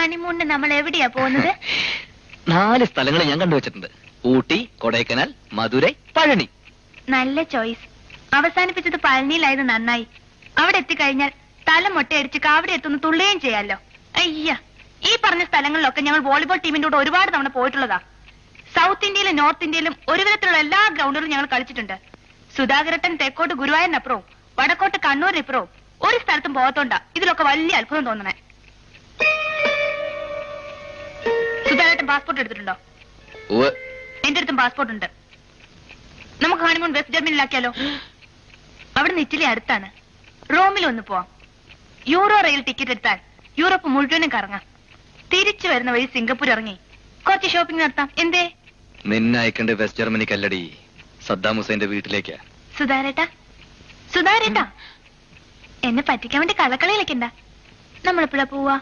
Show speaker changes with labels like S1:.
S1: ഹണിമൂണിന് നമ്മൾ എവിടെയാ പോകുന്നത്?
S2: 4 സ്ഥലങ്ങൾ ഞാൻ കണ്ടുവച്ചിട്ടുണ്ട്. ഊട്ടി, കൊടൈക്കനാൽ, മധുരൈ, പഴനി.
S1: നല്ല ചോയ്സ്. അവസാനിപ്പിച്ചത് പഴനിയിലായത് നന്നായി. അവിടെ എത്തിക്കഴിഞ്ഞാൽ തല മൊട്ടയടിച്ച് കാവടി എത്തുന്ന തുള്ളുകയും ചെയ്യാലോ. അയ്യ, ഈ പറഞ്ഞ സ്ഥലങ്ങളിലൊക്കെ ഞങ്ങൾ വോളിബോൾ ടീമിന്റെ കൂടെ ഒരുപാട് തവണ പോയിട്ടുള്ളതാ. സൗത്ത് ഇന്ത്യയിലും നോർത്ത് ഇന്ത്യയിലും ഒരു വിധത്തിലുള്ള എല്ലാ ഗ്രൗണ്ടുകളും ഞങ്ങൾ കളിച്ചിട്ടുണ്ട്. സുധാകരട്ടൻ തെക്കോട്ട് ഗുരുവായൂരിനപ്പുറവും വടക്കോട്ട് കണ്ണൂരിനിപ്പുറവും ഒരു സ്ഥലത്തും പോകത്തോണ്ടാ ഇതിലൊക്കെ വലിയ അത്ഭുതം തോന്നണേ. സുധാകരട്ടൻ പാസ്പോർട്ട് എടുത്തിട്ടുണ്ടോ? എന്റെ അടുത്തും പാസ്പോർട്ട് ഉണ്ട്. നമുക്ക് ഹണിമൂൺ വെസ്റ്റ് ജർമ്മനിയിലാക്കിയാലോ? അവിടെ നിന്ന് ഇറ്റലി അടുത്താണ്. റോമിൽ ഒന്ന് പോവാം. യൂറോ റെയിൽ ടിക്കറ്റ് എടുത്താൽ യൂറോപ്പ് മുഴുവനും കറങ്ങാം. തിരിച്ചു വരുന്ന വഴി സിംഗപ്പൂർ ഇറങ്ങി കുറച്ച് ഷോപ്പിംഗ് നടത്താം. എന്തേ?
S2: നിന്നെ അയക്കേണ്ട വെസ്റ്റ് ജർമ്മനിക്കല്ലടി, സദ്ദാം ഹുസൈന്റെ വീട്ടിലേക്കാ.
S1: സുധാരേട്ടാ, സുധാരേട്ടാ, എന്നെ പറ്റിക്കാൻ വേണ്ടി കള്ളക്കളി കളിക്കണ്ട. നമ്മളെപ്പോഴാ പോവാ?